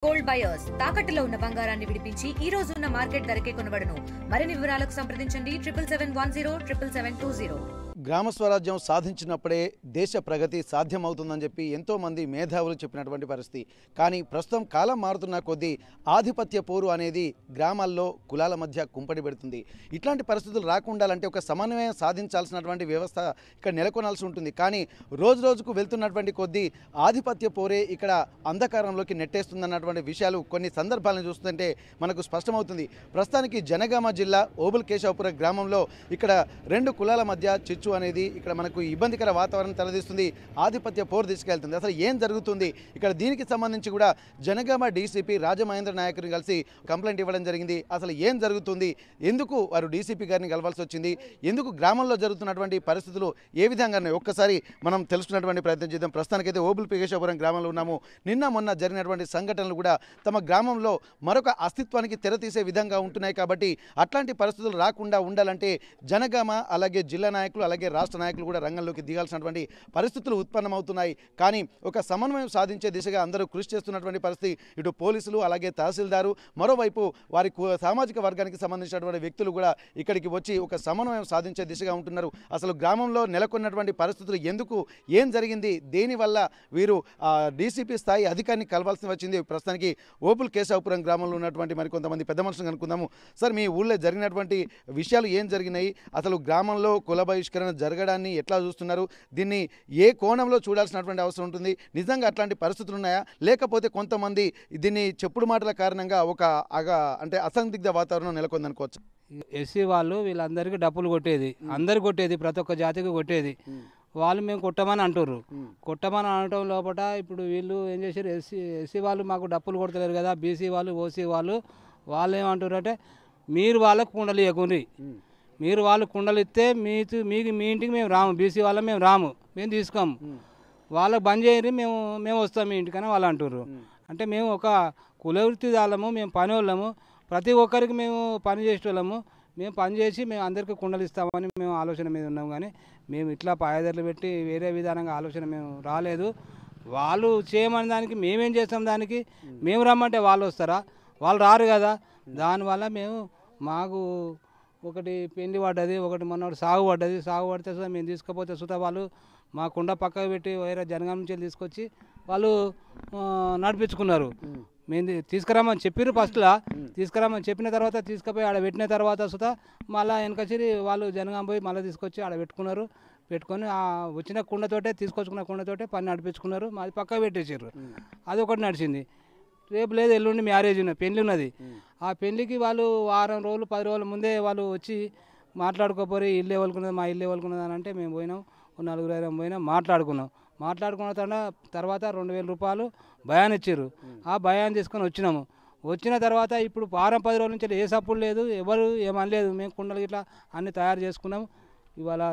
Gold buyers తాకట్టులో ఉన్న బంగారాన్ని విడిపించి ఈ రోజు ఉన్న మార్కెట్ ధరకే కొనబడును. మరిన్ని వివరాలకు సంప్రదించండి 77710720. గ్రామ స్వరాజ్యం సాధించినప్పుడే దేశ ప్రగతి సాధ్యమవుతుందని చెప్పి ఎంతోమంది మేధావులు చెప్పినటువంటి పరిస్థితి. కానీ ప్రస్తుతం కాలం మారుతున్న కొద్దీ ఆధిపత్య పోరు అనేది గ్రామాల్లో కులాల మధ్య కుంపడి పెడుతుంది. ఇట్లాంటి పరిస్థితులు రాకుండాలంటే ఒక సమన్వయం సాధించాల్సినటువంటి వ్యవస్థ ఇక్కడ నెలకొనాల్సి ఉంటుంది. కానీ రోజు రోజుకు వెళ్తున్నటువంటి కొద్దీ ఆధిపత్య పోరే ఇక్కడ అంధకారంలోకి నెట్టేస్తుందన్నటువంటి విషయాలు కొన్ని సందర్భాలను చూస్తుంటే మనకు స్పష్టమవుతుంది. ప్రస్తుతానికి జనగామ జిల్లా ఓబుల్ కేశవపురం గ్రామంలో ఇక్కడ రెండు కులాల మధ్య చిచ్చు అనేది ఇక్కడ మనకు ఇబ్బందికర వాతావరణం తలదీస్తుంది. ఆధిపత్య పోరు తీసుకెళ్తుంది. అసలు ఏం జరుగుతుంది ఇక్కడ? దీనికి సంబంధించి కూడా జనగామ డీసీపీ రాజమహేంద్ర నాయకుని కలిసి కంప్లైంట్ ఇవ్వడం జరిగింది. అసలు ఏం జరుగుతుంది, ఎందుకు వారు డీసీపీ గారిని కలవాల్సి వచ్చింది, ఎందుకు గ్రామంలో జరుగుతున్నటువంటి పరిస్థితులు ఏ విధంగా ఒక్కసారి మనం తెలుసుకున్నటువంటి ప్రయత్నం చేద్దాం. ప్రస్తుతానికైతే ఓబుల్ కేశవపురం గ్రామంలో ఉన్నాము. నిన్న మొన్న జరిగినటువంటి సంఘటనలు కూడా తమ గ్రామంలో మరొక అస్తిత్వానికి తెరతీసే విధంగా ఉంటున్నాయి. కాబట్టి అట్లాంటి పరిస్థితులు రాకుండా ఉండాలంటే జనగామ అలాగే జిల్లా నాయకులు అలాగే రాష్ట్ర నాయకులు కూడా రంగంలోకి దిగాల్సినటువంటి పరిస్థితులు ఉత్పన్నమవుతున్నాయి. కానీ ఒక సమన్వయం సాధించే దిశగా అందరూ కృషి చేస్తున్నటువంటి పరిస్థితి. ఇటు పోలీసులు అలాగే తహసీల్దారు, మరోవైపు వారి సామాజిక వర్గానికి సంబంధించినటువంటి వ్యక్తులు కూడా ఇక్కడికి వచ్చి ఒక సమన్వయం సాధించే దిశగా ఉంటున్నారు. అసలు గ్రామంలో నెలకొన్నటువంటి పరిస్థితులు ఎందుకు, ఏం జరిగింది, దేనివల్ల వీరు డీసీపీ స్థాయి అధికారిని కలవాల్సి వచ్చింది? ప్రస్తుతానికి ఓబుల్ కేశవపురం గ్రామంలో ఉన్నటువంటి మరికొంతమంది పెద్ద మనుషులను కనుక్కుందాము. సార్, మీ ఊళ్ళో జరిగినటువంటి విషయాలు ఏం జరిగినాయి? అసలు గ్రామంలో కుల బహిష్కరణ జరగడాన్ని ఎట్లా చూస్తున్నారు? దీన్ని ఏ కోణంలో చూడాల్సినటువంటి అవసరం ఉంటుంది? నిజంగా అట్లాంటి పరిస్థితులు ఉన్నాయా, లేకపోతే కొంతమంది దీన్ని చెప్పుడు మాటల కారణంగా ఒక అంటే అసందిగ్ధ వాతావరణం నెలకొందనుకోవచ్చు? ఎస్సీ వాళ్ళు వీళ్ళందరికీ డప్పులు కొట్టేది, అందరు కొట్టేది, ప్రతి ఒక్క జాతికి కొట్టేది. వాళ్ళు మేము కొట్టమని అంటారు. కొట్టమని అనటం లోపల ఇప్పుడు వీళ్ళు ఏం చేశారు, ఎస్సీ వాళ్ళు మాకు డప్పులు కొడతలేరు కదా, బీసీ వాళ్ళు ఓసీ వాళ్ళు ఏమంటారు అంటే మీరు వాళ్ళకు కుండలు ఇవ్వకుండ్రి, మీరు వాళ్ళు కుండలు ఇస్తే మీకు మీ ఇంటికి మేము రాము, బీసీ వాళ్ళ మేము రాము, మేము తీసుకోము, వాళ్ళకి బంద్ చేయరు, మేము వస్తాం మీ ఇంటికని వాళ్ళు అంటారు. అంటే మేము ఒక కులవృత్తిదారులము, మేము పని వాళ్ళము, ప్రతి ఒక్కరికి మేము పని చేసేవాళ్ళము, మేము పని చేసి మేము అందరికీ కుండలు ఇస్తామని మేము ఆలోచన మీద ఉన్నాం. కానీ మేము ఇట్లా పాయదర్లు పెట్టి వేరే విధానంగా ఆలోచన మేము రాలేదు. వాళ్ళు చేయమని దానికి మేమేం చేస్తాం, దానికి మేము రమ్మంటే వాళ్ళు వస్తారా? వాళ్ళు రారు కదా. దానివల్ల మాకు ఒకటి పెళ్లి పడ్డది, ఒకటి మొన్న సాగు పడితే సుధా మేము తీసుకపోతే సుధా వాళ్ళు మా కుండ పక్కకు పెట్టి వేరే జనగాం నుంచి తీసుకొచ్చి వాళ్ళు నడిపించుకున్నారు. మేము తీసుకురామని చెప్పారు, ఫస్ట్లో తీసుకురామని చెప్పిన తర్వాత తీసుకుపోయి ఆడ పెట్టిన తర్వాత సుధా మళ్ళీ వెనకచ్చి వాళ్ళు జనగాం పోయి మళ్ళీ తీసుకొచ్చి ఆడ పెట్టుకొని వచ్చిన కుండతోటే తీసుకొచ్చుకున్న కుండతోటే పని నడిపించుకున్నారు. మాది పక్కకు పెట్టేసారు. అది ఒకటి నడిచింది. రేపు లేదు ఎల్లుండి మ్యారేజ్ పెళ్ళి ఉన్నది. ఆ పెళ్ళికి వాళ్ళు వారం రోజులు 10 రోజుల ముందే వాళ్ళు వచ్చి మాట్లాడుకోపోయి ఇల్లు ఇవ్వనుకున్నది, మా ఇల్లు ఇవ్వనుకున్నది అని అంటే మేము పోయినాం, 4-5 పోయినాం, మాట్లాడుకున్న తర్వాత 2000 రూపాయలు భయాన్ని ఇచ్చారు. ఆ భయాన్ని తీసుకొని వచ్చిన తర్వాత ఇప్పుడు వారం 10 రోజుల నుంచి ఏ సప్పుడు లేదు, ఎవరు ఏమనలేదు. మేము కుండలు ఇట్లా అన్నీ తయారు చేసుకున్నాము. ఇవాళ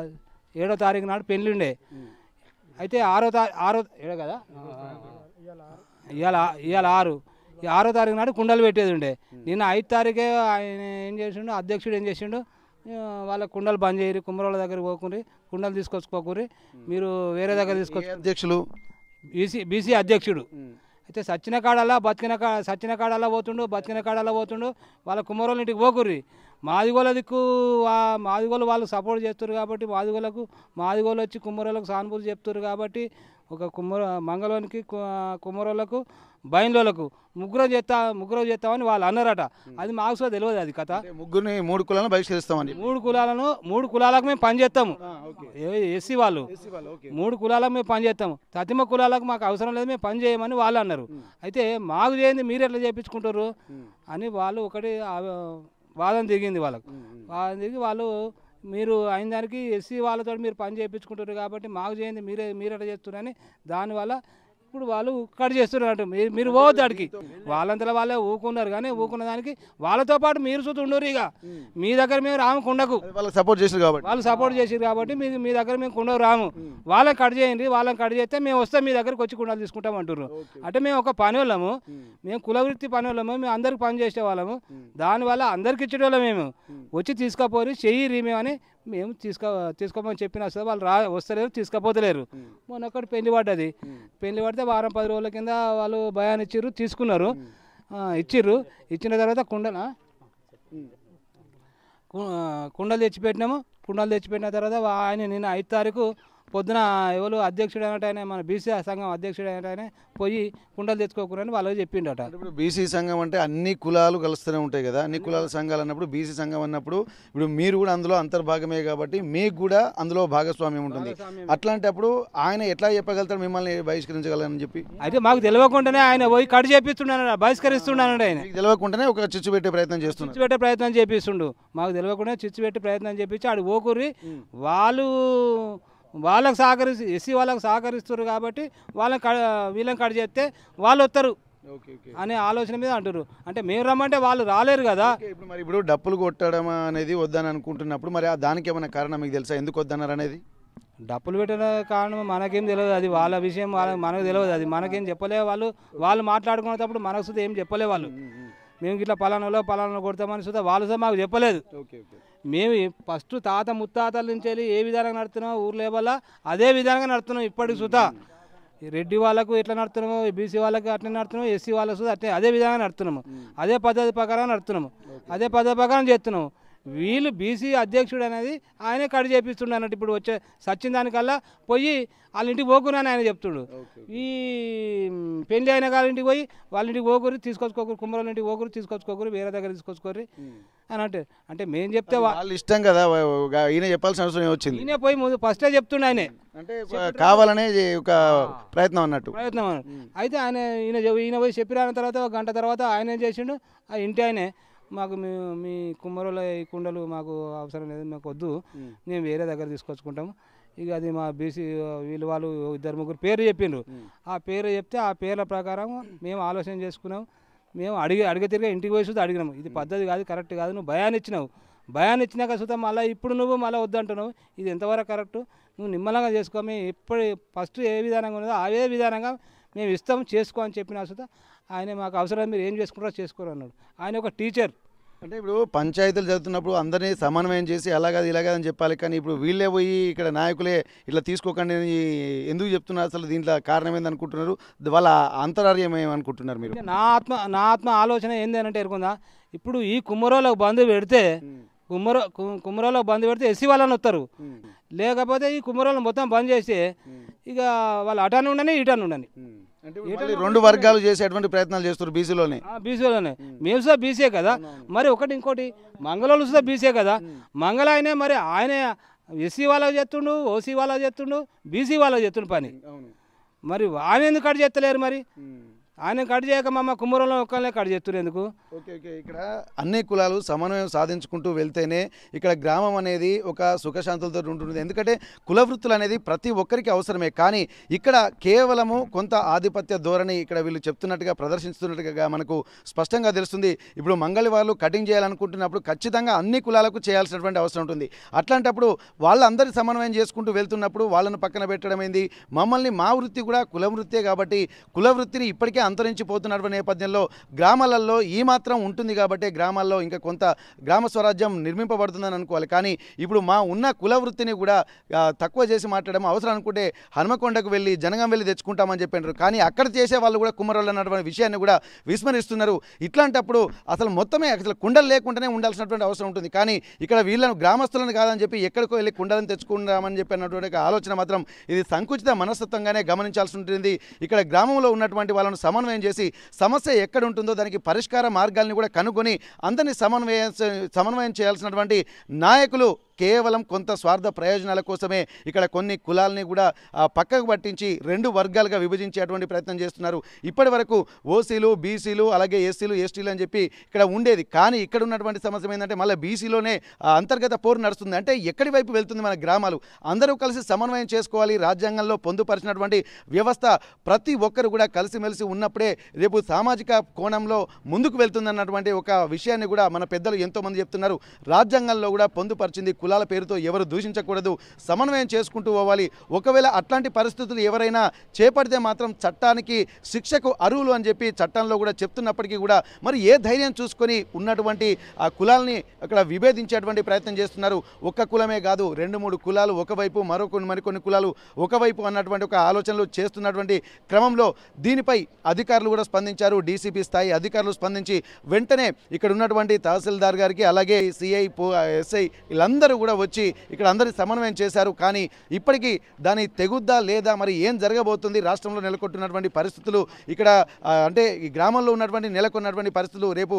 7వ తారీఖు నాడు పెళ్ళి ఉండే. అయితే 6వ కదా, ఇవాళ 6వ తారీఖు నాడు కుండలు పెట్టేది ఉండే. నిన్న 5వ తారీఖే ఆయన ఏం చేసిండు, అధ్యక్షుడు ఏం చేసిండు, వాళ్ళ కుండలు బంద్ చేయరు, కుమ్మరోళ్ళ దగ్గర పోకుర్రి, కుండలు తీసుకొచ్చుకోకుర్రి, మీరు వేరే దగ్గర తీసుకొచ్చి. అధ్యక్షులు బీసీ అధ్యక్షుడు అయితే సచ్చిన కాడల్లా పోతుండు, బతికిన కాడల్లా పోతుండు. వాళ్ళ కుమ్మరోళ్ళ ఇంటికి పోకుర్రి. మాదిగోళ్ళ దిక్కు మాదిగోళ్ళు వాళ్ళు సపోర్ట్ చేస్తారు కాబట్టి మాదిగోళ్ళు వచ్చి కుమ్మరోళ్ళకు సానుభూతి చెప్తారు కాబట్టి ఒక మంగళోనికి కుమ్మరోళ్ళకు బయలులకు ముగ్గురు చేస్తామని వాళ్ళు అన్నారట. అది మాకు కూడా తెలియదు అది కథ. ముగ్గురిని 3 కులాలను బహిష్కరిస్తామని, 3 కులాలకు మేము పని చేస్తాము. ఎస్సీ వాళ్ళు 3 కులాలకు మేము పని చేస్తాము, తతిమ కులాలకు మాకు అవసరం లేదు, మేము పని చేయమని వాళ్ళు అన్నారు. అయితే మాకు చేయండి, మీరు ఎట్లా చేయించుకుంటారు అని వాళ్ళు ఒకటి వాదన దిగింది. వాదన దిగి వాళ్ళు మీరు అయిన దానికి ఎస్సీ వాళ్ళతో మీరు పని చేయించుకుంటారు కాబట్టి మాకు చేయండి, మీరు ఎట్లా చేస్తున్నారని దానివల్ల ఇప్పుడు వాళ్ళు కట్ చేస్తున్నారు. మీరు పోవద్దు అడిగి, వాళ్ళంతలో వాళ్ళే ఊకున్నారు. కానీ ఊకున్న దానికి వాళ్ళతో పాటు మీరు చూస్తూ ఉండరు. ఇక మీ దగ్గర మేము రాము కుండకు, వాళ్ళు సపోర్ట్ చేసారు కాబట్టి మీ దగ్గర మేము కుండకు రాము, వాళ్ళని కట్ చేయండి, వాళ్ళని కట్ చేస్తే మేము వస్తాం మీ దగ్గరకు వచ్చి కుండలు తీసుకుంటాం అంటున్నారు. అంటే మేము ఒక పని వాళ్ళము, మేము కులవృత్తి పని వాళ్ళము, మేము అందరికి పని చేసే వాళ్ళము. దానివల్ల అందరికి ఇచ్చేటోళ్ళం, మేము వచ్చి తీసుకపోయి చెయ్యి మేమని మేము తీసుకోమని చెప్పినా సరే వాళ్ళు వస్తలేరు, తీసుకపోతలేరు. మొన్న ఒకటి పెళ్లి పడ్డది. పెళ్లి పడితే వారం 10 రోజుల కింద వాళ్ళు భయాన్ని ఇచ్చిర్రు, తీసుకున్నారు. ఇచ్చిన తర్వాత కుండలు తెచ్చిపెట్టినాము. కుండలు తెచ్చిపెట్టిన తర్వాత ఆయన నిన్న 5 తారీఖు పొద్దున ఎవరు అధ్యక్షుడు అన్నట్టు ఆయన, మన బీసీ సంఘం అధ్యక్షుడు అన్నట్టు ఆయన పోయి కుండలు తెచ్చుకోకూడని వాళ్ళకి చెప్పిండట. ఇప్పుడు బీసీ సంఘం అంటే అన్ని కులాలు కలుస్తూనే ఉంటాయి కదా, అన్ని కులాల సంఘాలు అన్నప్పుడు బీసీ సంఘం అన్నప్పుడు ఇప్పుడు మీరు కూడా అందులో అంతర్భాగమే కాబట్టి మీకు కూడా అందులో భాగస్వామ్యం ఉంటుంది. అట్లాంటప్పుడు ఆయన ఎట్లా చెప్పగలుగుతాడు మిమ్మల్ని బహిష్కరించగలరని చెప్పి? అయితే మాకు తెలియకుండానే ఆయన పోయి కట్ చేపిస్తున్నాడు, బహిష్కరిస్తున్నాడు. ఆయన తెలియకుండానే ఒక చిచ్చు పెట్టే ప్రయత్నం చేస్తున్నాడు, చిచ్చు పెట్టే ప్రయత్నం చేపిస్తుండు. మాకు తెలియకుండా చిచ్చు పెట్టే ప్రయత్నం చేపించి ఆడు ఓకూరి వాళ్ళకు ఎస్సీ వాళ్ళకు సహకరిస్తారు కాబట్టి వీళ్ళని కట్ చేస్తే వాళ్ళు వస్తారు అనే ఆలోచన మీద అంటారు. అంటే మేము రమ్మంటే వాళ్ళు రాలేరు కదా. ఇప్పుడు డప్పులు కొట్టడం అనేది వద్దని అనుకుంటున్నప్పుడు మరి దానికి ఏమైనా కారణం మీకు తెలుసా, ఎందుకు వద్దన్నారు అనేది? డప్పులు పెట్టిన కారణం మనకేం తెలియదు, అది వాళ్ళ విషయం, మనకు తెలియదు. అది మనకేం చెప్పలే. వాళ్ళు మాట్లాడుకునేటప్పుడు మనకు సుధా ఏం చెప్పలే. వాళ్ళు మేము ఇట్లా పలానాలో కొడతామని సుధా వాళ్ళు సుధా మాకు చెప్పలేదు. మేము ఫస్ట్ తాత ముత్తాతల నుంచి వెళ్ళి ఏ విధంగా నడుతున్నామో ఊర్లో వల్ల అదే విధంగా నడుతున్నాం ఇప్పటికి సుధా. రెడ్డి వాళ్ళకు ఎట్లా నడుతున్నామో, బీసీ వాళ్ళకి అట్లా నడుతున్నాము, ఎస్సీ వాళ్ళకు సుధా అదే విధంగా నడుతున్నాము. అదే పద్ధతి ప్రకారం నడుతున్నాము, అదే పద్ధతి ప్రకారం చేస్తున్నాము. వీళ్ళు బీసీ అధ్యక్షుడు అనేది ఆయనే కట్ చేపిస్తుండ అన్నట్టు. ఇప్పుడు సచ్చిన దానికల్లా పోయి వాళ్ళ ఇంటికి పోకురని ఆయన చెప్తుడు. ఈ పెళ్లి అయిన వాళ్ళ ఇంటికి పోయి వాళ్ళ ఇంటికి పోకూరి, తీసుకొచ్చుకోకూరు, కుమ్మరోళ్ళ ఇంటికి పోకూరి, తీసుకొచ్చుకోకూరి, వేరే దగ్గర తీసుకొచ్చుకోరి అని అంటే మేము చెప్తే వాళ్ళు ఇష్టం కదా, ఈయన చెప్పాల్సిన అవసరం వచ్చింది. ఈయన పోయి ముందు ఫస్టే చెప్తుండే ఆయనే, అంటే కావాలనే ఒక ప్రయత్నం అన్నట్టు. అయితే ఈయన పోయి చెప్పిన తర్వాత 1 గంట తర్వాత ఆయన ఏం చేసిండు, ఆ ఇంటి ఆయనే మాకు మీ కుమ్మరోళ్ళ ఈ కుండలు మాకు అవసరం లేదు, మాకు వద్దు, మేము వేరే దగ్గర తీసుకొచ్చుకుంటాము. ఇక అది మా బీసీ వాళ్ళు 2-3 పేరు చెప్పిండ్రు. ఆ పేరు చెప్తే ఆ పేర్ల ప్రకారం మేము ఆలోచన చేసుకున్నాం. మేము తిరిగి ఇంటికి పోయి చూస్తే అడిగినాము, ఇది పద్ధతి కాదు, కరెక్ట్ కాదు, నువ్వు భయాన్ని ఇచ్చినావు, భయాన్ని ఇచ్చినాక చూద్దాం మళ్ళీ ఇప్పుడు నువ్వు మళ్ళీ వద్దంటున్నావు, ఇది ఎంతవరకు కరెక్టు, నువ్వు నిమ్మలంగా చేసుకో, మేము ఇప్పుడు ఫస్ట్ ఏ విధానంగా ఉన్నదో అదే విధానంగా మేము ఇస్తాము, చేసుకో అని చెప్పిన చూద్దాం. ఆయన మాకు అవసరం, మీరు ఏం చేసుకుంటారో చేసుకోరు అన్నాడు. ఆయన ఒక టీచర్. అంటే ఇప్పుడు పంచాయతీలు జరుగుతున్నప్పుడు అందరినీ సమన్వయం చేసి అలాగది ఇలాగదని చెప్పాలి, కానీ ఇప్పుడు వీళ్ళే పోయి ఇక్కడ నాయకులే ఇట్లా తీసుకోకండి ఎందుకు చెప్తున్నారు? అసలు దీంట్లో కారణం ఏందనుకుంటున్నారు? వాళ్ళ అంతరార్యం ఏమనుకుంటున్నారు మీరు? నా ఆత్మ ఆలోచన ఏంది అంటే ఎరుకుందా, ఇప్పుడు ఈ కుమ్మరోళ్ళకు బంధు పెడితే కుమ్మరోళ్ళకు బంధు పెడితే ఎస్సీ వాళ్ళని వస్తారు, లేకపోతే ఈ కుమ్మరోళ్ళని మొత్తం బంద్ చేస్తే ఇక వాళ్ళు అటాను ఉండని ఇటాను ఉండని 2 వర్గాలు చేసేటువంటి ప్రయత్నాలు చేస్తారు బీసీలోనే. మేము సుధా బీసీ కదా, మరి ఇంకోటి మంగళోళ్ళు సుధా బీసీ కదా. మంగళ ఆయనే మరి ఆయన ఎస్సీ వాళ్ళకి చేస్తుండు, ఓసీ వాళ్ళకి చేస్తుండు, బీసీ వాళ్ళకి చేస్తుండు పని. మరి ఆయన ఎందుకు కట్ చేస్తలేరు? మరి ఆయన కట్ చేయక మా కుమ్మరంలో ఒక్కనే కట్ చేస్తున్నారు ఎందుకు? ఓకే, ఇక్కడ అన్ని కులాలు సమన్వయం సాధించుకుంటూ వెళ్తేనే ఇక్కడ గ్రామం అనేది ఒక సుఖశాంతులతో ఉంటుంది. ఎందుకంటే కుల వృత్తులు అనేది ప్రతి ఒక్కరికి అవసరమే, కానీ ఇక్కడ కేవలము కొంత ఆధిపత్య ధోరణి ఇక్కడ వీళ్ళు చెప్తున్నట్టుగా ప్రదర్శిస్తున్నట్టుగా మనకు స్పష్టంగా తెలుస్తుంది. ఇప్పుడు మంగళి వాళ్ళు కటింగ్ చేయాలనుకుంటున్నప్పుడు ఖచ్చితంగా అన్ని కులాలకు చేయాల్సినటువంటి అవసరం ఉంటుంది. అట్లాంటప్పుడు వాళ్ళందరి సమన్వయం చేసుకుంటూ వెళ్తున్నప్పుడు వాళ్ళను పక్కన పెట్టడం ఏంది? మమ్మల్ని మా వృత్తి కూడా కుల వృత్తే కాబట్టి కుల వృత్తిని ఇప్పటికే అంతరించిపోతున్నటువంటి నేపథ్యంలో గ్రామాలలో ఈ మాత్రం ఉంటుంది కాబట్టి గ్రామాల్లో ఇంకా కొంత గ్రామ స్వరాజ్యం నిర్మింపబడుతుందని అనుకోవాలి. కానీ ఇప్పుడు మా ఉన్న కుల వృత్తిని కూడా తక్కువ చేసి మాట్లాడడం అవసరం అనుకుంటే హనుమకొండకు వెళ్ళి జనగం వెళ్ళి తెచ్చుకుంటామని చెప్పారు, కానీ అక్కడ చేసే వాళ్ళు కూడా కుమ్మరోళ్ళు అన్నటువంటి విషయాన్ని కూడా విస్మరిస్తున్నారు. ఇట్లాంటప్పుడు అసలు మొత్తమే కుండలు లేకుండానే ఉండాల్సినటువంటి అవసరం ఉంటుంది. కానీ ఇక్కడ వీళ్ళను గ్రామస్తులను కాదని చెప్పి ఎక్కడికో వెళ్ళి కుండలను తెచ్చుకుందామని చెప్పి అన్నటువంటి ఆలోచన మాత్రం ఇది సంకుచిత మనస్తత్వంగానే గమనించాల్సి ఉంటుంది. ఇక్కడ గ్రామంలో ఉన్నటువంటి వాళ్ళను సమన్వయం చేసి సమస్య ఎక్కడ ఉంటుందో దానికి పరిష్కార మార్గాల్ని కూడా కనుగొని అందరినీ సమన్వయం చేయాల్సినటువంటి నాయకులు కేవలం కొంత స్వార్థ ప్రయోజనాల కోసమే ఇక్కడ కొన్ని కులాలని కూడా పక్కకు పట్టించి 2 వర్గాలుగా విభజించేటువంటి ప్రయత్నం చేస్తున్నారు. ఇప్పటి వరకు ఓసీలు, బీసీలు, అలాగే ఎస్సీలు, ఎస్టీలు అని చెప్పి ఇక్కడ ఉండేది. కానీ ఇక్కడ ఉన్నటువంటి సమస్య ఏంటంటే మళ్ళీ బీసీలోనే అంతర్గత పోరు నడుస్తుంది. అంటే ఎక్కడి వైపు వెళ్తుంది మన గ్రామాలు? అందరూ కలిసి సమన్వయం చేసుకోవాలి. రాజ్యాంగంలో పొందుపరిచినటువంటి వ్యవస్థ ప్రతి ఒక్కరు కూడా కలిసిమెలిసి ఉన్నప్పుడే రేపు సామాజిక కోణంలో ముందుకు వెళ్తుందన్నటువంటి ఒక విషయాన్ని కూడా మన పెద్దలు ఎంతోమంది చెప్తున్నారు. రాజ్యాంగంలో కూడా పొందుపరిచింది కులాల పేరుతో ఎవరు దూషించకూడదు, సమన్వయం చేసుకుంటూ పోవాలి. ఒకవేళ అట్లాంటి పరిస్థితులు ఎవరైనా చేపడితే మాత్రం చట్టానికి శిక్షకు అర్హులు అని చెప్పి చట్టంలో కూడా చెప్తున్నప్పటికీ కూడా మరి ఏ ధైర్యం చూసుకొని ఉన్నటువంటి ఆ కులాల్ని అక్కడ విభేదించేటువంటి ప్రయత్నం చేస్తున్నారు. ఒక్క కులమే కాదు, 2-3 కులాలు ఒకవైపు, మరికొన్ని కులాలు ఒకవైపు అన్నటువంటి ఒక ఆలోచనలు చేస్తున్నటువంటి క్రమంలో దీనిపై అధికారులు కూడా స్పందించారు. డీసీపీ స్థాయి అధికారులు స్పందించి వెంటనే ఇక్కడ ఉన్నటువంటి తహసీల్దార్ గారికి అలాగే సిఐ ఎస్ఐ వీళ్ళందరూ కూడా వచ్చి ఇక్కడ అందరి సమన్వయం చేశారు. కానీ ఇప్పటికీ దాని తెగుద్దా లేదా, మరి ఏం జరగబోతుంది, రాష్ట్రంలో నెలకొంటున్నటువంటి పరిస్థితులు ఇక్కడ అంటే ఈ గ్రామంలో ఉన్నటువంటి నెలకొన్నటువంటి పరిస్థితులు రేపు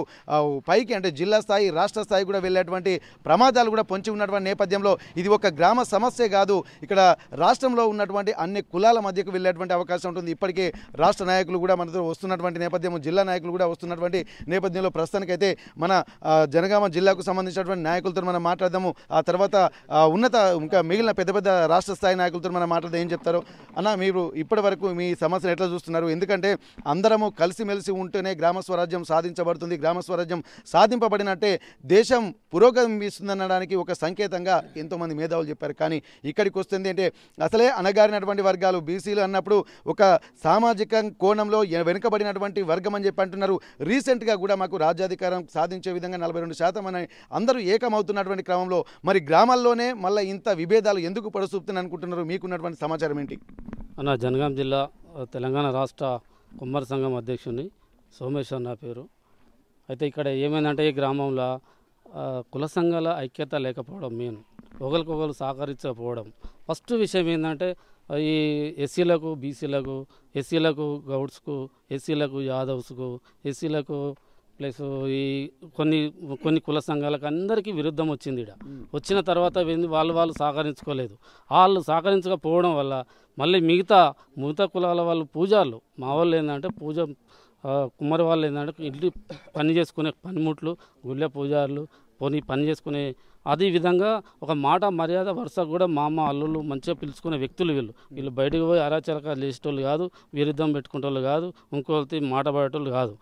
పైకి అంటే జిల్లా స్థాయి రాష్ట్ర స్థాయి కూడా వెళ్ళేటువంటి ప్రమాదాలు కూడా పొంచి ఉన్నటువంటి నేపథ్యంలో ఇది ఒక గ్రామ సమస్య కాదు, ఇక్కడ రాష్ట్రంలో ఉన్నటువంటి అన్ని కులాల మధ్యకు వెళ్ళేటువంటి అవకాశం ఉంటుంది. ఇప్పటికే రాష్ట్ర నాయకులు కూడా మనతో వస్తున్నటువంటి నేపథ్యం, జిల్లా నాయకులు కూడా వస్తున్నటువంటి నేపథ్యంలో ప్రస్తుతానికైతే మన జనగామ జిల్లాకు సంబంధించినటువంటి నాయకులతో మనం మాట్లాడదాము. ఆ తర్వాత ఇంకా మిగిలిన పెద్ద రాష్ట్ర స్థాయి నాయకులతో మనం మాట్లాడదాం. ఏం చెప్తారో అన్న, మీరు ఇప్పటి వరకు మీ సమస్యను ఎట్లా చూస్తున్నారు? ఎందుకంటే అందరము కలిసిమెలిసి ఉంటేనే గ్రామ స్వరాజ్యం సాధించబడుతుంది, గ్రామ స్వరాజ్యం సాధింపబడినట్టే దేశం పురోగమిస్తుందనడానికి ఒక సంకేతంగా ఎంతోమంది మేధావులు చెప్పారు. కానీ ఇక్కడికి వస్తుంది అంటే అసలే అణగారినటువంటి వర్గాలు బీసీలు అన్నప్పుడు ఒక సామాజిక కోణంలో వెనుకబడినటువంటి వర్గం అని చెప్పి అంటున్నారు. రీసెంట్గా కూడా మాకు రాజ్యాధికారం సాధించే విధంగా 42% అని అందరూ ఏకమవుతున్నటువంటి క్రమంలో మరి గ్రామాల్లోనే మళ్ళీ ఇంత విభేదాలు ఎందుకు పడుచూపుతున్నాయి అనుకుంటున్నారు? మీకున్నటువంటి సమాచారం ఏంటి? అన్న, జనగాం జిల్లా తెలంగాణ రాష్ట్ర కుమ్మరి సంఘం అధ్యక్షుని సోమేశ్వర్ నా పేరు. అయితే ఇక్కడ ఏమైందంటే ఈ గ్రామంలో కుల సంఘాల ఐక్యత లేకపోవడం మెయిన్, ఒకరికొకరు సహకరించకపోవడం. ఫస్ట్ విషయం ఏంటంటే ఈ ఎస్సీలకు బీసీలకు, ఎస్సీలకు గౌడ్స్కు, ఎస్సీలకు యాదవ్స్కు, ఎస్సీలకు ప్లస్ ఈ కొన్ని కుల సంఘాలకు అందరికీ విరుద్ధం వచ్చింది. వచ్చిన తర్వాత వాళ్ళు సహకరించుకోలేదు. వాళ్ళు సహకరించకపోవడం వల్ల మళ్ళీ మిగతా కులాల వాళ్ళు పూజారులు, మా వాళ్ళు ఏంటంటే కుమ్మరి వాళ్ళు ఏంటంటే ఇంటి పని చేసుకునే పనిముట్లు, గుళ్ళె పూజారులు పని చేసుకునే అదే విధంగా ఒక మాట మర్యాద వరుస కూడా మామ అల్లుళ్ళు మంచిగా పిలుచుకునే వ్యక్తులు వీళ్ళు బయటకు పోయి అరాచరకాలు చేసేటోళ్ళు కాదు, విరుద్ధం పెట్టుకునేటోళ్ళు కాదు, ఇంకోటి మాట పడేటోళ్ళు కాదు,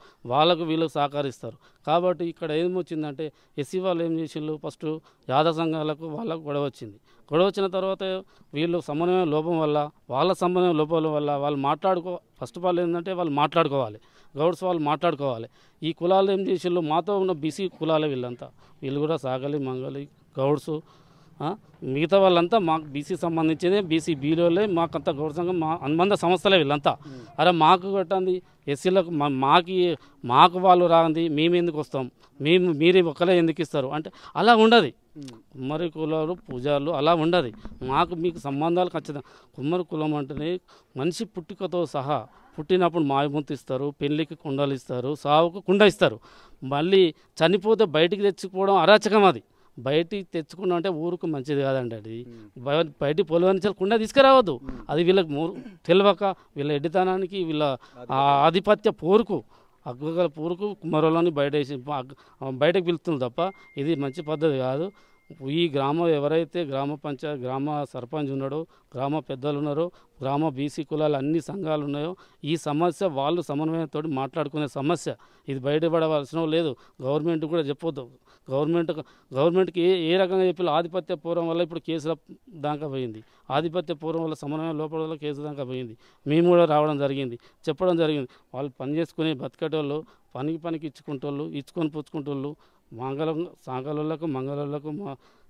వీళ్ళకు సహకరిస్తారు. కాబట్టి ఇక్కడ ఏమొచ్చిందంటే ఎస్సీ వాళ్ళు ఏం చేసిండ్రు, ఫస్ట్ యాదవ సంఘాలకు వాళ్ళకు గొడవ వచ్చింది. గొడవ వచ్చిన తర్వాత వీళ్ళు సమన్వయం లోపం వల్ల, వాళ్ళ సమన్వయం లోపం వల్ల వాళ్ళు ఫస్ట్ ఆఫ్ ఆల్ ఏంటంటే వాళ్ళు మాట్లాడుకోవాలి, గౌడ్స్ వాళ్ళు మాట్లాడుకోవాలి. ఈ కులాలు ఏం చేసిండ్రు, మాతో ఉన్న బీసీ కులాలే వీళ్ళు కూడా సాగలి మంగలి గౌడ్సు మిగతా వాళ్ళంతా మాకు బీసీ సంబంధించిందే, బీసీ బీలోలే, మాకంతా గౌడ సంఘం మా అనుబంధ సంస్థలే వీళ్ళంతా. అరే మాకు కట్టండి ఎస్సీలకు మాకు వాళ్ళు రాంది, మేము ఎందుకు వస్తాం, మీరే ఒక్కలే ఎందుకు ఇస్తారు అంటే అలా ఉండదు. కుమ్మరి కులాలు పూజారులు అలా ఉండదు. మీకు సంబంధాలు ఖచ్చితంగా. కుమ్మరి కులం అంటేనే మనిషి పుట్టుకతో సహా పుట్టినప్పుడు మాయముంత ఇస్తారు, పెళ్ళికి కుండలు ఇస్తారు, సావుకు కుండ ఇస్తారు. మళ్ళీ చనిపోతే బయటికి తెచ్చుకోవడం అరాచకం. అది బయటికి తెచ్చుకున్నా అంటే ఊరుకు మంచిది కాదండి. అది బయటికి పొలవని కుండ తీసుకురావద్దు. అది వీళ్ళకి తెలియక, వీళ్ళ ఎడ్డితనానికి, వీళ్ళ ఆధిపత్య పోరుకు, అగ్రగల పూరకు కుమ్మరులని బయటకు పిలుస్తుంది తప్ప ఇది మంచి పద్ధతి కాదు. ఈ గ్రామం ఎవరైతే గ్రామ సర్పంచ్ ఉన్నాడో, గ్రామ పెద్దలు ఉన్నారో, గ్రామ బీసీ కులాలు అన్ని సంఘాలు ఉన్నాయో, ఈ సమస్య వాళ్ళు సమన్వయంతో మాట్లాడుకునే సమస్య. ఇది బయటపడవలసిన లేదు. గవర్నమెంట్ కూడా చెప్పొద్దు. గవర్నమెంట్కి ఏ రకంగా చెప్పి ఆధిపత్య పూర్వం వల్ల ఇప్పుడు కేసుల దాకా పోయింది. ఆధిపత్య పూర్వం వల్ల సమన్వయం లోపల వల్ల కేసు దాకా పోయింది. మేము కూడా రావడం జరిగింది, చెప్పడం జరిగింది. వాళ్ళు పని చేసుకుని బతికేటోళ్ళు, పనికి ఇచ్చుకొని పుచ్చుకుంటోళ్ళు, సాగలకు మంగళలకు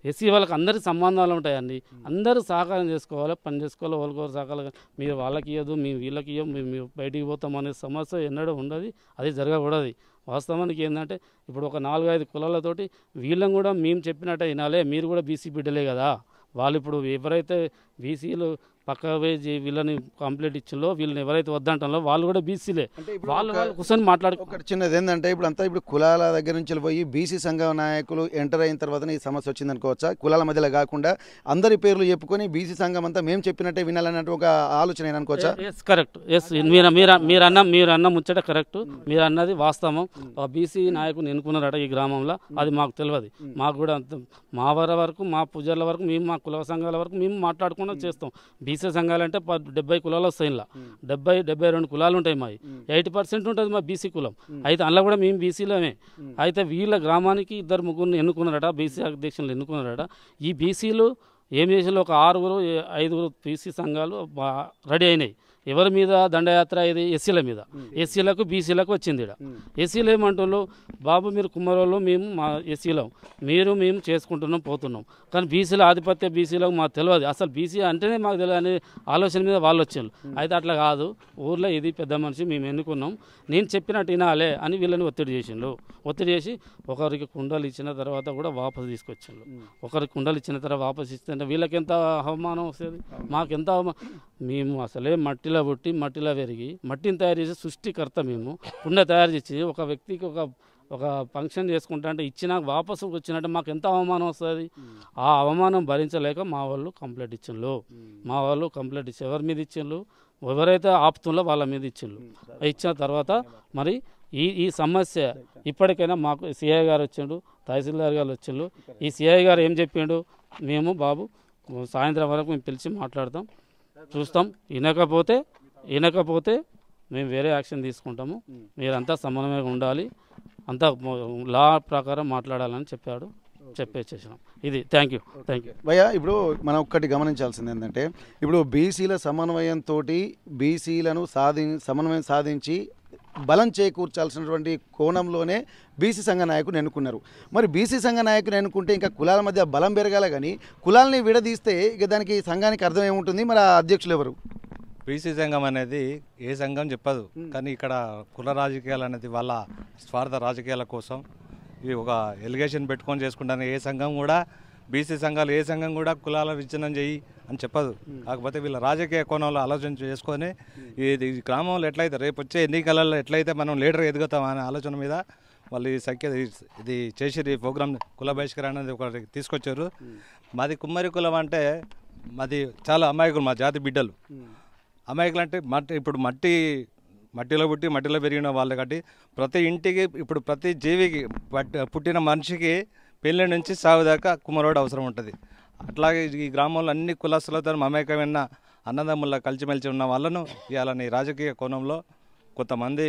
ఎస్సీ వాళ్ళకి అందరి సంబంధాలు ఉంటాయండి. అందరూ సహకారం చేసుకోవాలి, పని చేసుకోవాలి, వాళ్ళకి సహకారం. మీరు వాళ్ళకి ఇవ్వదు, మేము వీళ్ళకి ఇవ్వం, మేము బయటికి పోతాం అనే సమస్య ఎన్నడూ ఉండదు. అది జరగకూడదు. వాస్తవానికి ఏంటంటే ఇప్పుడు ఒక 4-5 కులాలతోటి వీళ్ళని కూడా మేము చెప్పినట్టే వినాలే. మీరు కూడా బీసీ బిడ్డలే కదా. వాళ్ళు ఇప్పుడు ఎవరైతే బీసీలు పక్క వేసి వీళ్ళని కంప్లీట్ ఇచ్చిందో, వీళ్ళని ఎవరైతే వద్దంటారో వాళ్ళు కూడా బీసీలే. వాళ్ళు కూర్చొని మాట్లాడు. ఒకటి చిన్నది ఏంటంటే ఇప్పుడు కులాల దగ్గర నుంచి పోయి బీసీ సంఘ నాయకులు ఎంటర్ అయిన తర్వాతనే ఈ సమస్య వచ్చింది అనుకోవచ్చా? కులాల మధ్యలో కాకుండా అందరి పేర్లు చెప్పుకొని బీసీ సంఘం అంతా మేము చెప్పినట్టే వినాలన్నట్టు ఒక ఆలోచన అనుకోవచ్చా? కరెక్ట్. ఎస్, మీరు అన్న ముచ్చట కరెక్ట్. మీరు అన్నది వాస్తవం. బీసీ నాయకుని ఎన్నుకున్నారట ఈ గ్రామంలో, అది మాకు తెలియదు. మాకు కూడా మా వరకు, మా పూజల వరకు, మేము మా కుల సంఘాల వరకు మేము మాట్లాడుకుని చేస్తాం. బీసీ సంఘాలంటే 70 కులాలు వస్తాయి. ఇలా 72 కులాలు ఉంటాయి. మావి 80% ఉంటుంది మా బీసీ కులం. అయితే అందులో కూడా మేము బీసీలోనే. అయితే వీళ్ళ గ్రామానికి 2-3 ఎన్నుకున్నారట, బీసీ అధ్యక్షులు ఎన్నుకున్నారట. ఈ బీసీలు ఏం చేసిన ఒక 6-5 బీసీ సంఘాలు రెడీ అయినాయి. ఎవరి మీద దండయాత్ర? ఇది ఎస్సీల మీద. ఎస్సీలకు బీసీలకు వచ్చింది. ఇక్కడ ఎస్సీలు ఏమంటున్నారు, బాబు మీరు కుమ్మరోళ్ళు, మేము మా ఎస్సీలం, మేము చేసుకుంటున్నాం పోతున్నాం, కానీ బీసీల ఆధిపత్య బీసీలకు మాకు తెలియదు, అసలు బీసీ అంటేనే మాకు తెలియదు అనే ఆలోచన మీద వాళ్ళు వచ్చారు. అయితే అట్లా కాదు, ఊర్లో ఇది పెద్ద మనిషి మేము ఎన్నుకున్నాం, నేను చెప్పినట్టు వినాలే అని వీళ్ళని ఒత్తిడి చేసిండు. ఒత్తిడి చేసి ఒకరికి కుండలు ఇచ్చిన తర్వాత కూడా వాపసు తీసుకొచ్చిండు. ఒకరికి కుండలు ఇచ్చిన తర్వాత వాపసు ఇస్తే వీళ్ళకి ఎంత అవమానం వస్తుంది, మాకెంత మేము అసలే మట్టిలో పుట్టి మట్టిలో పెరిగి మట్టిని తయారు చేసి సృష్టికర్త. మేము కుండ తయారు చేసి ఒక వ్యక్తికి ఒక ఫంక్షన్ చేసుకుంటా అంటే ఇచ్చినా వాపసు వచ్చినట్టు మాకు ఎంత అవమానం వస్తుంది. ఆ అవమానం భరించలేక మా వాళ్ళు కంప్లైంట్ ఇచ్చిండ్రు. ఎవరి మీద ఇచ్చిండ్రు? ఎవరైతే ఆపుతుందో వాళ్ళ మీద ఇచ్చిండ్రు. ఇచ్చిన తర్వాత మరి ఈ సమస్య ఇప్పటికైనా మాకు సిఐ గారు వచ్చిండు, తహసీల్దార్ గారు వచ్చిండ్రు. ఈ సిఐ గారు ఏం చెప్పిండు, మేము బాబు సాయంత్రం వరకు మేము పిలిచి మాట్లాడతాం, చూస్తాం, వినకపోతే మేము వేరే యాక్షన్ తీసుకుంటాము, మీరంతా సమన్వయంగా ఉండాలి, అంతా లా ప్రకారం మాట్లాడాలని చెప్పేసేసినాం. ఇది థ్యాంక్ యూ. భయ్య, ఇప్పుడు మనం ఒక్కటి గమనించాల్సింది ఏంటంటే, ఇప్పుడు బీసీల సమన్వయంతో బీసీలను సమన్వయం సాధించి బలం చేకూర్చాల్సినటువంటి కోణంలోనే బీసీ సంఘ నాయకుని ఎన్నుకున్నారు. మరి బీసీ సంఘ నాయకుని ఎన్నుకుంటే ఇంకా కులాల మధ్య బలం పెరగాల, కానీ కులాలని విడదీస్తే ఇక దానికి సంఘానికి అర్థం ఏముంటుంది? మరి ఆ అధ్యక్షులు ఎవరు? బీసీ సంఘం అనేది ఏ సంఘం చెప్పదు, కానీ ఇక్కడ కుల రాజకీయాలు అనేది వాళ్ళ స్వార్థ రాజకీయాల కోసం ఇది ఒక ఎలిగేషన్ పెట్టుకొని చేసుకుంటాను. ఏ సంఘం కూడా బీసీ సంఘాలు ఏ సంఘం కూడా కులాల విచ్ఛిన్నం చేయి అని చెప్పదు. కాకపోతే వీళ్ళ రాజకీయ కోణంలో ఆలోచన చేసుకొని ఇది గ్రామంలో ఎట్లయితే రేపు వచ్చే ఎన్నికలలో ఎట్లయితే మనం లీడర్ ఎదుగుతాం అనే ఆలోచన మీద వాళ్ళు ఈ ఇది చేసి ఈ ప్రోగ్రామ్ కుల బహిష్కరణ అనేది ఒకటి తీసుకొచ్చారు. మాది కుమ్మరి కులం అంటే మాది చాలా అమాయకులు, మా జాతి బిడ్డలు. అమాయకులు అంటే ఇప్పుడు మట్టిలో పుట్టి మట్టిలో పెరిగిన వాళ్ళు కాబట్టి ప్రతి ఇంటికి ఇప్పుడు ప్రతి జీవికి పుట్టిన మనిషికి పెళ్ళి నుంచి సాగు దాకా కుమ్మరోడు అవసరం ఉంటుంది. అట్లాగే ఈ గ్రామంలో అన్ని కులస్తులతో మమేకమైన అన్నదమ్ముల కలిసిమెలిసి ఉన్న వాళ్ళను ఇవాళని రాజకీయ కోణంలో కొంతమంది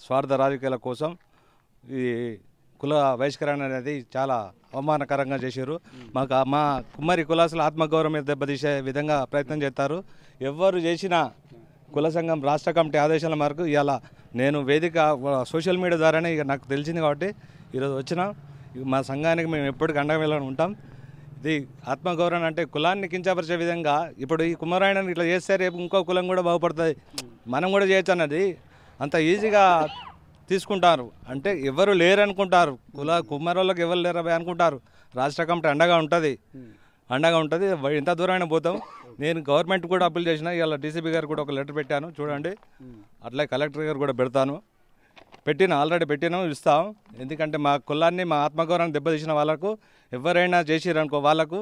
స్వార్థ రాజకీయాల కోసం ఈ కుల బహిష్కరణ అనేది చాలా అవమానకరంగా చేశారు. మా కుమ్మరి కులాసుల ఆత్మగౌరవం మీద దెబ్బతీసే విధంగా ప్రయత్నం చేస్తారు. ఎవరు చేసినా కుల సంఘం రాష్ట్ర కమిటీ ఆదేశాల మేరకు ఇవాళ నేను వేదిక సోషల్ మీడియా ద్వారానే ఇక నాకు తెలిసింది కాబట్టి ఈరోజు వచ్చిన మా సంఘానికి మేము ఎప్పటికీ అండగా వెళ్ళని ఉంటాం. ఇది ఆత్మగౌరవం అంటే కులాన్ని కించపరిచే విధంగా ఇప్పుడు ఈ కుమ్మరాయణని ఇట్లా చేస్తే రేపు ఇంకో కులం కూడా బాగుపడుతుంది, మనం కూడా చేయొచ్చు అన్నది అంత ఈజీగా తీసుకుంటారు. అంటే ఎవరు లేరు అనుకుంటారు, కుమ్మరోళ్ళకి ఎవరు లేరు అనుకుంటారు. రాష్ట్ర కమిటీ అండగా ఉంటుంది. ఎంత దూరమైనా పోతాం. నేను గవర్నమెంట్ కూడా అప్పీల్ చేసిన, ఇవాళ డీసీపీ గారు కూడా ఒక లెటర్ పెట్టాను, చూడండి. అట్లే కలెక్టర్ గారు కూడా ఆల్రెడీ పెట్టినాం, ఇస్తాం. ఎందుకంటే మా కులాన్ని మా ఆత్మగౌరవాన్ని దెబ్బతీసిన వాళ్ళకు ఎవరైనా చేసిరనుకో వాళ్ళకు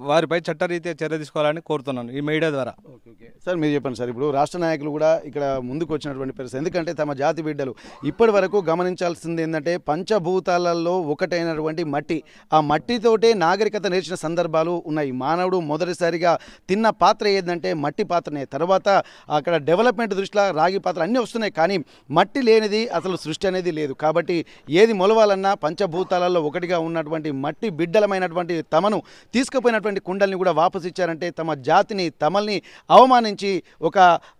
వారిపై చట్టరీత్యా చర్య తీసుకోవాలని కోరుతున్నాను ఈ మీడియా ద్వారా. సార్ మీరు చెప్పండి సార్, ఇప్పుడు రాష్ట్ర నాయకులు కూడా ఇక్కడ ముందుకు వచ్చినటువంటి పరిస్థితి, ఎందుకంటే తమ జాతి బిడ్డలు ఇప్పటి వరకు గమనించాల్సింది ఏంటంటే పంచభూతాలలో ఒకటైనటువంటి మట్టి, ఆ మట్టితోటే నాగరికత నేర్చిన సందర్భాలు ఉన్నాయి. మానవుడు మొదటిసారిగా తిన్న పాత్ర ఏంటంటే మట్టి పాత్రనే. తర్వాత అక్కడ డెవలప్మెంట్ దృష్ట్యా రాగి పాత్ర అన్నీ వస్తున్నాయి, కానీ మట్టి లేనిది అసలు సృష్టి అనేది లేదు. కాబట్టి ఏది మొలవాలన్నా పంచభూతాలలో ఒకటిగా ఉన్నటువంటి మట్టి బిడ్డలమైనటువంటి తమను తీసుకుపోయినటువంటి కుండల్ని కూడా వాపసు ఇచ్చారంటే తమ జాతిని తమల్ని అవమానించి ఒక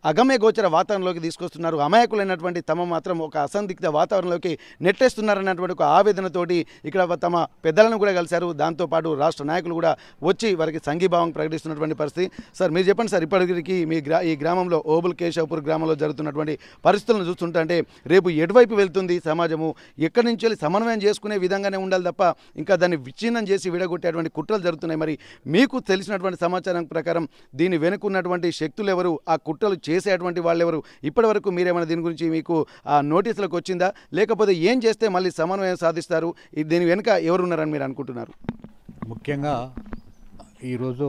అగమ్య గోచర వాతావరణంలోకి తీసుకొస్తున్నారు. అమాయకులైనటువంటి తమ మాత్రం ఒక అసందిగ్ధ వాతావరణంలోకి నెట్టేస్తున్నారన్నటువంటి ఒక ఆవేదనతోటి ఇక్కడ తమ పెద్దలను కూడా కలిశారు. దాంతోపాటు రాష్ట్ర నాయకులు కూడా వచ్చి వారికి సంఘీభావం ప్రకటిస్తున్నటువంటి పరిస్థితి. సార్ మీరు చెప్పండి సార్, ఇప్పటికీ ఈ గ్రామంలో ఓబుల్ కేశవపూర్ గ్రామంలో జరుగుతున్నటువంటి పరిస్థితులను చూస్తుంటే రేపు ఎటువైపు వెళ్తుంది సమాజము, ఎక్కడి నుంచి వెళ్ళి సమన్వయం చేసుకునే విధంగానే ఉండాలి తప్ప ఇంకా దాన్ని విచ్ఛిన్నం చేసి విడగొట్టేటువంటి కుట్రలు జరుగుతున్నాయి. మరి మీకు తెలిసినటువంటి సమాచారం ప్రకారం దీని వెనుకున్నటువంటి శక్తులు ఎవరు, ఆ కుట్రలు చేసేటువంటి వాళ్ళు ఎవరు? ఇప్పటి వరకు మీరేమైనా దీని గురించి మీకు ఆ నోటీసులకు వచ్చిందా, లేకపోతే ఏం చేస్తే మళ్ళీ సమన్వయం సాధిస్తారు, దీని వెనుక ఎవరున్నారని మీరు అనుకుంటున్నారు? ముఖ్యంగా ఈరోజు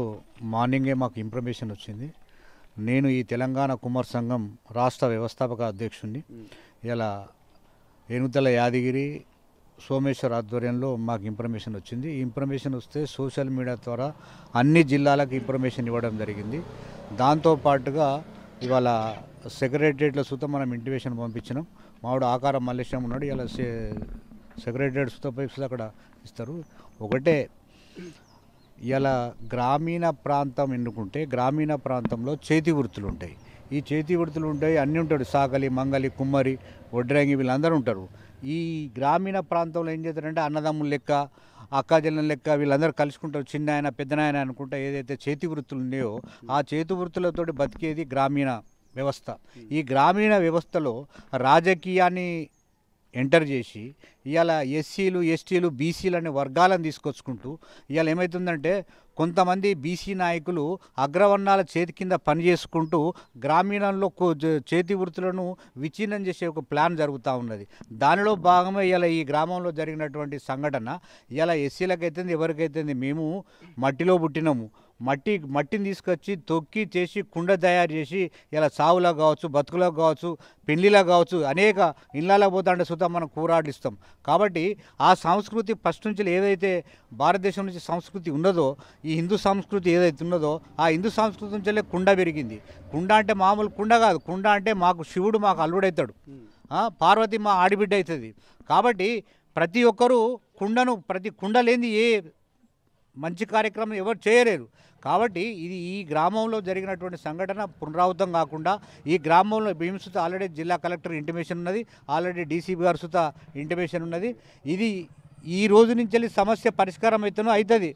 మార్నింగే మాకు ఇన్ఫర్మేషన్ వచ్చింది. నేను ఈ తెలంగాణ కుమ్మర్ సంఘం రాష్ట్ర వ్యవస్థాపక అధ్యక్షుడిని. ఇలా ఏనుగుల యాదగిరి సోమేశ్వర్ ఆధ్వర్యంలో మాకు ఇన్ఫర్మేషన్ వచ్చింది. ఈ ఇన్ఫర్మేషన్ వస్తే సోషల్ మీడియా ద్వారా అన్ని జిల్లాలకు ఇన్ఫర్మేషన్ ఇవ్వడం జరిగింది. దాంతోపాటుగా ఇవాళ సెక్రటరియట్లో సుతం మనం ఇంటిమేషన్ పంపించినాం. మావాడు ఆకారం మల్లేశం ఉన్నాడు, ఇలా సెక్రటరియట్ సుతపై అక్కడ ఇస్తారు. ఒకటే ఇలా గ్రామీణ ప్రాంతం ఎన్నుకుంటే గ్రామీణ ప్రాంతంలో చేతి వృత్తులు ఉంటాయి. ఈ చేతి వృత్తులు ఉంటాయి, అన్నీ ఉంటాడు, సాకలి, మంగలి, కుమ్మరి, వడ్రంగి వీళ్ళందరూ ఉంటారు. ఈ గ్రామీణ ప్రాంతంలో ఏం చేస్తారంటే అన్నదమ్ముల లెక్క, అక్కాజల్లం లెక్క వీళ్ళందరూ కలుసుకుంటారు. చిన్న ఆయన పెద్దనాయన అనుకుంటా ఏదైతే చేతి వృత్తులు ఉన్నాయో ఆ చేతి వృత్తులతో బతికేది గ్రామీణ వ్యవస్థ. ఈ గ్రామీణ వ్యవస్థలో రాజకీయాన్ని ఎంటర్ చేసి ఇవాళ ఎస్సీలు, ఎస్టీలు, బీసీలు అనే వర్గాలను తీసుకొచ్చుకుంటూ ఇవాళ ఏమవుతుందంటే కొంతమంది బీసీ నాయకులు అగ్రవర్ణాల చేతి కింద పనిచేసుకుంటూ గ్రామీణంలో చేతి వృత్తులను విచ్ఛిన్నం చేసే ఒక ప్లాన్ జరుగుతూ ఉన్నది. దానిలో భాగమే ఇలా ఈ గ్రామంలో జరిగినటువంటి సంఘటన. ఇలా ఎస్సీలకైతే ఎవరికైతే మేము మట్టిలో పుట్టినాము, మట్టిని తీసుకొచ్చి తొక్కి చేసి కుండ తయారు చేసి ఇలా సావులో కావచ్చు, బతుకులో కావచ్చు, పెళ్లిలో కావచ్చు, అనేక ఇళ్ళలో పోతాంటే సుతం మనం కూరాడిస్తాం. కాబట్టి ఆ సంస్కృతి ఫస్ట్ నుంచి ఏదైతే భారతదేశం నుంచి సంస్కృతి ఉన్నదో, ఈ హిందూ సంస్కృతి ఏదైతే ఉన్నదో ఆ హిందూ సంస్కృతి నుంచే కుండ పెరిగింది. కుండ అంటే మామూలు కుండ కాదు, కుండ అంటే మాకు శివుడు మాకు అల్లుడవుతాడు, పార్వతి మా ఆడిబిడ్డ అవుతుంది. కాబట్టి ప్రతి ఒక్కరూ ప్రతి కుండ లేని ఏ మంచి కార్యక్రమం ఎవరు చేయలేరు. కాబట్టి ఇది ఈ గ్రామంలో జరిగినటువంటి సంఘటన పునరావృతం కాకుండా ఈ గ్రామంలో భీమసుత ఆల్రెడీ జిల్లా కలెక్టర్ ఇంటిమేషన్ ఉన్నది, ఆల్రెడీ డీసీపీ గారు సుత ఇంటిమేషన్ ఉన్నది. ఇది ఈ రోజు నుంచి వెళ్ళి సమస్య పరిష్కారం అయితేనో అవుతుంది,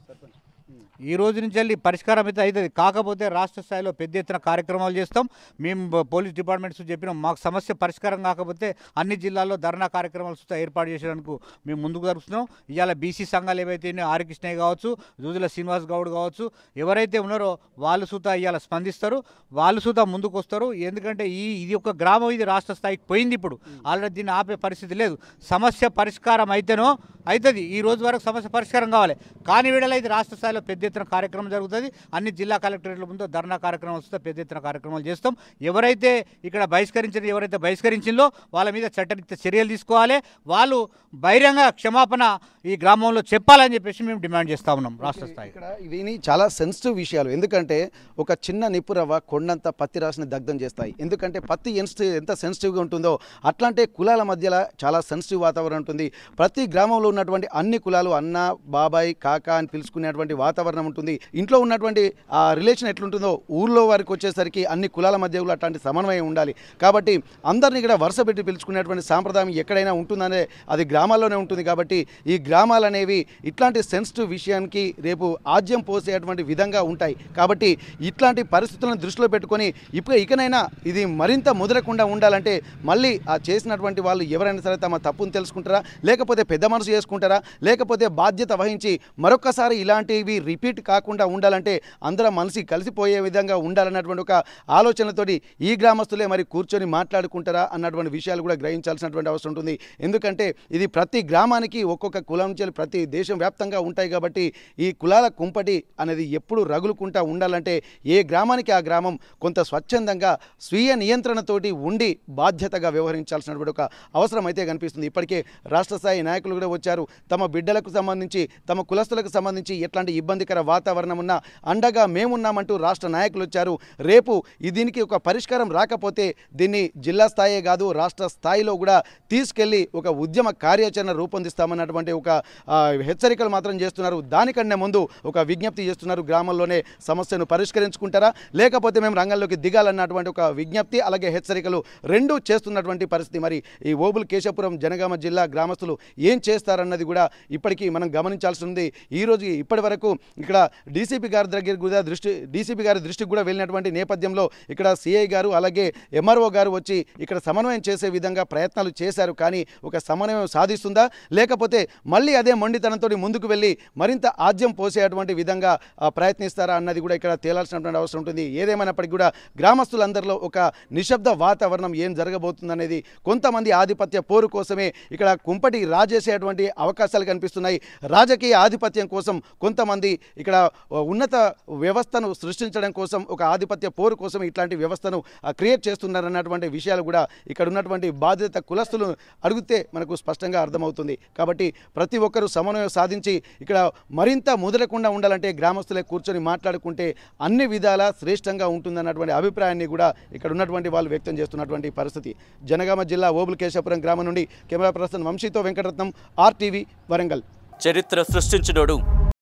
ఈ రోజు నుంచి వెళ్ళి పరిష్కారం అయితే అవుతుంది. కాకపోతే రాష్ట్ర స్థాయిలో పెద్ద ఎత్తున కార్యక్రమాలు చేస్తాం. మేము పోలీస్ డిపార్ట్మెంట్స్ చెప్పినాం, మాకు సమస్య పరిష్కారం కాకపోతే అన్ని జిల్లాల్లో ధర్నా కార్యక్రమాలు ఏర్పాటు చేసేందుకు మేము ముందుకు జరుగుతున్నాం. ఇవాళ బీసీ సంఘాలు ఏవైతే ఆర్ కృష్ణయ్య కావచ్చు, జూజుల శ్రీనివాస్ గౌడ్ కావచ్చు, ఎవరైతే ఉన్నారో వాళ్ళు సుతా ఇవాళ స్పందిస్తారు, వాళ్ళు సుతా ముందుకు వస్తారు. ఎందుకంటే ఇది ఒక గ్రామం, ఇది రాష్ట్ర స్థాయికి పోయింది. ఇప్పుడు ఆల్రెడీ దీన్ని ఆపే పరిస్థితి లేదు. సమస్య పరిష్కారం అయితేనో అవుతుంది, ఈ రోజు వరకు సమస్య పరిష్కారం కావాలి. కానీ వీడలో ఇది రాష్ట్ర స్థాయిలో పెద్ద ఎత్తున కార్యక్రమం జరుగుతుంది. అన్ని జిల్లా కలెక్టరేట్ల ముందు ధర్నా కార్యక్రమం వస్తే పెద్ద ఎత్తున కార్యక్రమాలు చేస్తాం. ఎవరైతే ఇక్కడ ఎవరైతే బహిష్కరించిందో వాళ్ళ మీద చట్టరీత్యా చర్యలు తీసుకోవాలి. వాళ్ళు బహిరంగ క్షమాపణ ఈ గ్రామంలో చెప్పాలని చెప్పేసి మేము డిమాండ్ చేస్తా ఉన్నాం రాష్ట్ర స్థాయి. ఇక్కడ ఇవి చాలా సెన్సిటివ్ విషయాలు. ఎందుకంటే ఒక చిన్న నిప్పురవ్వ కొండంత పత్తి రాశిని దగ్ధం చేస్తాయి. ఎందుకంటే పత్తి ఎంత సెన్సిటివ్గా ఉంటుందో అట్లాంటి కులాల మధ్యలో చాలా సెన్సిటివ్ వాతావరణం ఉంటుంది. ప్రతి గ్రామంలో ఉన్నటువంటి అన్ని కులాలు అన్న, బాబాయ్, కాక అని పిలుచుకునేటువంటి వాతావరణం ఉంటుంది. ఇంట్లో ఉన్నటువంటి ఆ రిలేషన్ ఎట్లుంటుందో ఊర్లో వారికి వచ్చేసరికి అన్ని కులాల మధ్య అట్లాంటి సమన్వయం ఉండాలి. కాబట్టి అందరినీ కూడా వరుస పెట్టి పిలుచుకునేటువంటి సాంప్రదాయం ఎక్కడైనా ఉంటుందనే అది గ్రామాల్లోనే ఉంటుంది. కాబట్టి ఈ గ్రామాలు అనేవి ఇట్లాంటి సెన్సిటివ్ విషయానికి రేపు ఆజ్యం పోసేటువంటి విధంగా ఉంటాయి. కాబట్టి ఇట్లాంటి పరిస్థితులను దృష్టిలో పెట్టుకొని ఇకనైనా ఇది మరింత ముదరకుండా ఉండాలంటే మళ్ళీ ఆ చేసినటువంటి వాళ్ళు ఎవరైనా సరే తమ తప్పును తెలుసుకుంటారా, లేకపోతే పెద్ద మనసు చేసుకుంటారా, లేకపోతే బాధ్యత వహించి మరొకసారి ఇలాంటివి రిపీట్ కాకుండా ఉండాలంటే అందరం మనసి కలిసిపోయే విధంగా ఉండాలన్నటువంటి ఒక ఆలోచనతోటి ఈ గ్రామస్తులే మరి కూర్చొని మాట్లాడుకుంటారా అన్నటువంటి విషయాలు కూడా గ్రహించాల్సినటువంటి అవసరం ఉంటుంది. ఎందుకంటే ఇది ప్రతి గ్రామానికి ఒక్కొక్క కులం నుంచి ప్రతి దేశం వ్యాప్తంగా ఉంటాయి. కాబట్టి ఈ కులాల కుంపటి అనేది ఎప్పుడు రగులుకుంటా ఉండాలంటే ఏ గ్రామానికి ఆ గ్రామం కొంత స్వచ్ఛందంగా స్వీయ నియంత్రణతోటి ఉండి బాధ్యతగా వ్యవహరించాల్సినటువంటి ఒక అవసరం అయితే కనిపిస్తుంది. ఇప్పటికే రాష్ట్ర స్థాయి నాయకులు కూడా వచ్చారు. తమ బిడ్డలకు సంబంధించి తమ కులస్తులకు సంబంధించి ఎట్లాంటి ఇబ్బందికర వాతావరణం ఉన్నా అండగా మేమున్నామంటూ రాష్ట్ర నాయకులు వచ్చారు. రేపు దీనికి ఒక పరిష్కారం రాకపోతే దీన్ని జిల్లా స్థాయే కాదు రాష్ట్ర స్థాయిలో కూడా తీసుకెళ్లి ఒక ఉద్యమ కార్యాచరణ రూపొందిస్తామన్నటువంటి ఒక హెచ్చరికలు మాత్రం చేస్తున్నారు. దానికన్నా ముందు ఒక విజ్ఞప్తి చేస్తున్నారు, గ్రామంలోనే సమస్యను పరిష్కరించుకుంటారా లేకపోతే మేము రంగంలోకి దిగాలన్నటువంటి ఒక విజ్ఞప్తి అలాగే హెచ్చరికలు రెండూ చేస్తున్నటువంటి పరిస్థితి. మరి ఈ ఓబుల్ కేశపురం జనగామ జిల్లా గ్రామస్తులు ఏం చేస్తారన్నది కూడా ఇప్పటికీ మనం గమనించాల్సి ఉంది. ఈరోజు ఇప్పటి వరకు ఇక్కడ డీసీపీ గారి దగ్గర కూడా డీసీపీ గారి దృష్టికి కూడా వెళ్ళినటువంటి నేపథ్యంలో ఇక్కడ సిఐ గారు అలాగే ఎంఆర్ఓ గారు వచ్చి ఇక్కడ సమన్వయం చేసే విధంగా ప్రయత్నాలు చేశారు. కానీ ఒక సమన్వయం సాధిస్తుందా లేకపోతే మళ్ళీ అదే మొండితనంతో ముందుకు వెళ్ళి మరింత ఆద్యం పోసేటువంటి విధంగా ప్రయత్నిస్తారా అన్నది కూడా ఇక్కడ తేలాల్సినటువంటి అవసరం ఉంటుంది. ఏదేమైనప్పటికీ కూడా గ్రామస్తులందరిలో ఒక నిశ్శబ్ద వాతావరణం ఏం జరగబోతుందనేది, కొంతమంది ఆధిపత్య పోరు కోసమే ఇక్కడ కుంపటి రాజేసేటువంటి అవకాశాలు కనిపిస్తున్నాయి. రాజకీయ ఆధిపత్యం కోసం కొంతమంది ఇక్కడ ఉన్నత వ్యవస్థను సృష్టించడం కోసం, ఒక ఆధిపత్య పోరు కోసం ఇట్లాంటి వ్యవస్థను క్రియేట్ చేస్తున్నారన్నటువంటి విషయాలు కూడా ఇక్కడ ఉన్నటువంటి బాధ్యత కులస్తులు అడిగితే మనకు స్పష్టంగా అర్థమవుతుంది. కాబట్టి ప్రతి ఒక్కరూ సమన్వయం సాధించి ఇక్కడ మరింత ముదరకుండా ఉండాలంటే గ్రామస్తులే కూర్చొని మాట్లాడుకుంటే అన్ని విధాలా శ్రేష్టంగా ఉంటుందన్నటువంటి అభిప్రాయాన్ని కూడా ఇక్కడ ఉన్నటువంటి వాళ్ళు వ్యక్తం చేస్తున్నటువంటి పరిస్థితి. జనగామ జిల్లా ఓబుల్కేశాపురం గ్రామం నుండి కెమెరా పర్సన్ వంశీతో వెంకటరత్నం, RTV, వరంగల్. చరిత్ర సృష్టించినోడు